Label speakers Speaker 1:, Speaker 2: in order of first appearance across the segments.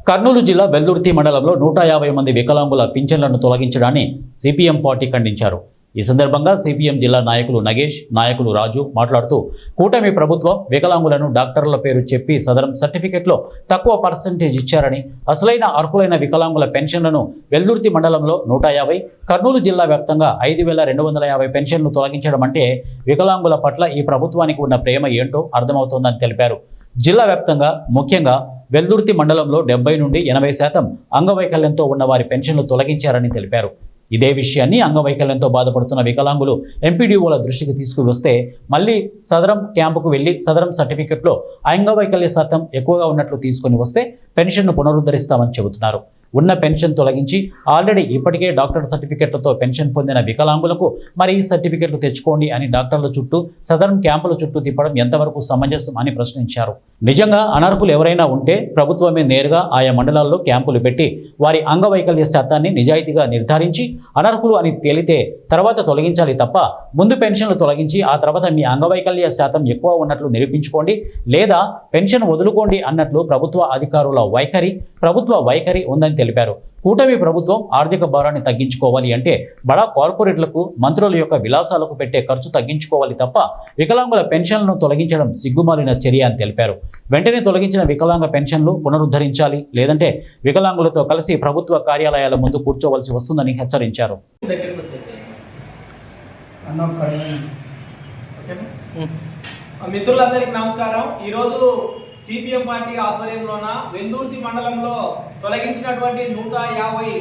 Speaker 1: కర్నూలు జిల్లా వెల్దుర్తి మండలంలో 150 మంది వికలాంగుల పింఛన్లను తొలగించడాన్ని సిపిఎం పార్టీ ఖండించారు. ఈ సందర్భంగా సిపిఎం జిల్లా నాయకులు నగేష్, నాయకులు రాజు మాట్లాడుతూ కూటమి ప్రభుత్వం వికలాంగులను డాక్టర్ల పేరు చెప్పి సదరం సర్టిఫికెట్లో తక్కువ పర్సెంటేజ్ ఇచ్చారని, అసలైన అర్హులైన వికలాంగుల పెన్షన్లను వెల్దుర్తి మండలంలో 150, కర్నూలు జిల్లా వ్యాప్తంగా 5250 పెన్షన్లు తొలగించడం అంటే వికలాంగుల పట్ల ఈ ప్రభుత్వానికి ఉన్న ప్రేమ ఏంటో అర్థమవుతోందని తెలిపారు. జిల్లా వ్యాప్తంగా ముఖ్యంగా వెల్దుర్తి మండలంలో 70 నుండి 80% అంగవైకల్యంతో ఉన్న వారి పెన్షన్లు తొలగించారని తెలిపారు. ఇదే విషయాన్ని అంగవైకల్యంతో బాధపడుతున్న వికలాంగులు ఎంపీడీఓల దృష్టికి తీసుకువస్తే మళ్ళీ సదరం క్యాంపుకు వెళ్లి సదరం సర్టిఫికెట్లో అంగవైకల్య శాతం ఎక్కువగా ఉన్నట్లు తీసుకుని వస్తే పెన్షన్ను పునరుద్ధరిస్తామని చెబుతున్నారు. ఉన్న పెన్షన్ తొలగించి ఆల్రెడీ ఇప్పటికే డాక్టర్ సర్టిఫికెట్లతో పెన్షన్ పొందిన వికలాంగులకు మరి ఈ సర్టిఫికెట్లు తెచ్చుకోండి అని డాక్టర్ల చుట్టూ సదరం క్యాంపుల చుట్టూ తిప్పడం ఎంతవరకు సమంజసం అని ప్రశ్నించారు. నిజంగా అనర్హులు ఎవరైనా ఉంటే ప్రభుత్వమే నేరుగా ఆయా మండలాల్లో క్యాంపులు పెట్టి వారి అంగవైకల్య శాతాన్ని నిజాయితీగా నిర్ధారించి అనర్హులు అని తేలితే తర్వాత తొలగించాలి తప్ప ముందు పెన్షన్లు తొలగించి ఆ తర్వాత మీ అంగవైకల్య శాతం ఎక్కువ ఉన్నట్లు నిరూపించుకోండి లేదా పెన్షన్ వదులుకోండి అన్నట్లు ప్రభుత్వ అధికారుల వైఖరి ఉందని తెలిపారు. కూటమి ప్రభుత్వం ఆర్థిక భారాన్ని తగ్గించుకోవాలి అంటే బడా కార్పొరేట్లకు, మంత్రుల యొక్క విలాసాలకు పెట్టే ఖర్చు తగ్గించుకోవాలి తప్ప వికలాంగుల పెన్షన్లను తొలగించడం సిగ్గుమాలిన చర్య అని తెలిపారు. వెంటనే తొలగించిన వికలాంగ పెన్షన్లు పునరుద్ధరించాలి, లేదంటే వికలాంగులతో కలిసి ప్రభుత్వ కార్యాలయాల ముందు కూర్చోవలసి వస్తుందని హెచ్చరించారు.
Speaker 2: మిత్రులందరికీ నమస్కారం. ఈరోజు సిపిఎం పార్టీ ఆధ్వర్యంలోన వెల్దుర్తి మండలంలో తొలగించినటువంటి 150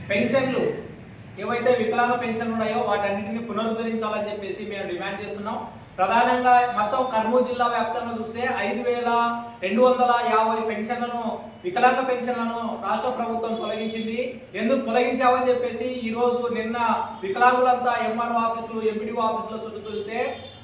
Speaker 2: పెన్షన్లు ఏవైతే వికలాంగ పెన్షన్లు ఉన్నాయో వాటన్నింటినీ పునరుద్ధరించాలని చెప్పేసి మేము డిమాండ్ చేస్తున్నాం. ప్రధానంగా మొత్తం కర్నూలు జిల్లా వ్యాప్తంగా చూస్తే 5250 పెన్షన్లను, వికలాంగ పెన్షన్లను రాష్ట్ర ప్రభుత్వం తొలగించింది. ఎందుకు తొలగించామని చెప్పేసి ఈరోజు నిన్న వికలాంగులంతా ఎంఆర్ఓ ఆఫీసులు, ఎంపీడీఓ ఆఫీసులో చుట్టూ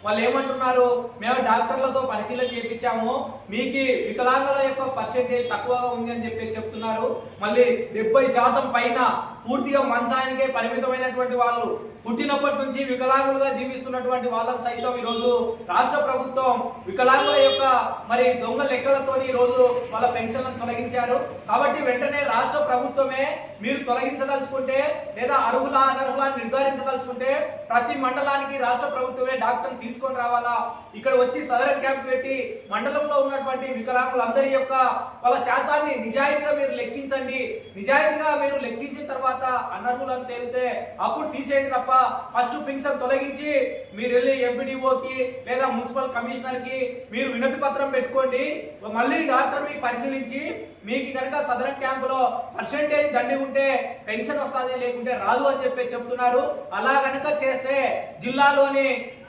Speaker 2: వాళ్ళు ఏమంటున్నారు, మేము డాక్టర్లతో పరిశీలన చేయించాము, మీకు వికలాంగుల యొక్క పర్సెంటేజ్ తక్కువగా ఉంది అని చెప్పి చెప్తున్నారు. మళ్ళీ 70% పైన పూర్తిగా మంచానికే పరిమితమైనటువంటి వాళ్ళు, పుట్టినప్పటి నుంచి వికలాంగులుగా జీవిస్తున్నటువంటి వాళ్ళని సైతం ఈరోజు రాష్ట్ర ప్రభుత్వం వికలాంగుల యొక్క మరి దొంగ లెక్కలతో ఈరోజు వాళ్ళ పెన్షన్లను తొలగించారు. కాబట్టి వెంటనే రాష్ట్ర ప్రభుత్వమే మీరు తొలగించదలుచుకుంటే లేదా అర్హుల అనర్హుల నిర్ధారించదలుచుకుంటే ప్రతి మండలానికి రాష్ట్ర ప్రభుత్వమే డాక్టర్ని తీసుకొని రావాలా. ఇక్కడ వచ్చి సదరం క్యాంప్ పెట్టి మండలంలో ఉన్నటువంటి వికలాంగులందరి యొక్క వాళ్ళ శాతాన్ని నిజాయితీగా మీరు లెక్కించండి. నిజాయితీగా మీరు లెక్కించిన తర్వాత అనర్హులను తేలితే అప్పుడు తీసేయండి తప్ప ఫస్ట్ పెన్షన్ తొలగించి మీరు వెళ్ళి ఎంపీడీఓకి లేదా మున్సిపల్ కమిషనర్కి మీరు వినతి పత్రం పెట్టుకోండి. మళ్ళీ డాక్టర్ మీకు పరిశీలించి మీకు కనుక సదరం క్యాంపులో పర్సెంటేజ్ దండి ఉంటే పెన్షన్ వస్తుంది, లేకుంటే రాదు అని చెప్పి చెప్తున్నారు. అలా కనుక చేస్తే జిల్లాలోని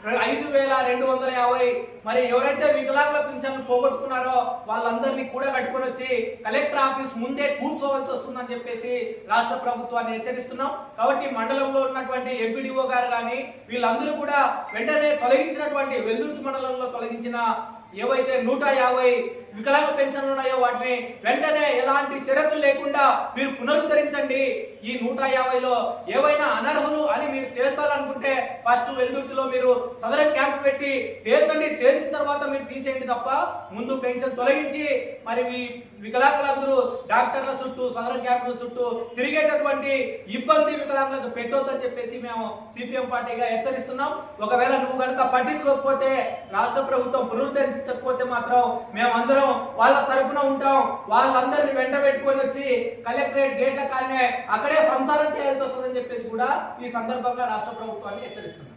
Speaker 2: 5250 మరి ఎవరైతే వికలాంగుల పెన్షన్లు పోగొట్టుకున్నారో వాళ్ళందరినీ కూడా కట్టుకొని వచ్చి కలెక్టర్ ఆఫీస్ ముందే కూర్చోవలసి వస్తుందని చెప్పేసి రాష్ట్ర ప్రభుత్వాన్ని హెచ్చరిస్తున్నాం. కాబట్టి మండలంలో ఉన్నటువంటి ఎంపీడీఓ గారు కానీ వీళ్ళందరూ కూడా వెంటనే తొలగించినటువంటి వెల్దుర్తి మండలంలో తొలగించిన ఏవైతే 150 వికలాంగ పెన్షన్లు ఉన్నాయో వాటిని వెంటనే ఎలాంటి షరతులు లేకుండా మీరు పునరుద్ధరించండి. ఈ 150లో ఏవైనా అనర్హులు అని మీరు తేల్చాలనుకుంటే ఫస్ట్ వెల్దుర్తిలో మీరు సదరం క్యాంప్ పెట్టి తేల్చండి. తేల్చిన తర్వాత మీరు తీసేయండి తప్ప ముందు పెన్షన్ తొలగించి మరి వికలాంగులందరూ డాక్టర్ల చుట్టూ, సదరం క్యాంపుల చుట్టూ తిరిగేటటువంటి ఇబ్బంది వికలాంగులకు పెట్టొద్దని చెప్పేసి మేము సిపిఎం పార్టీగా హెచ్చరిస్తున్నాం. ఒకవేళ నువ్వు కనుక పట్టించుకోకపోతే, రాష్ట్ర ప్రభుత్వం పునరుద్ధరించకపోతే మాత్రం మేమందరం వాళ్ళ తరపున ఉంటాం. వాళ్ళందరినీ వెంట పెట్టుకొని వచ్చి కలెక్టరేట్ గేట్ల కానే అక్కడే సంసారం చేయాల్సి వస్తుందని చెప్పేసి కూడా ఈ సందర్భంగా రాష్ట్ర ప్రభుత్వాన్ని హెచ్చరిస్తున్నాం.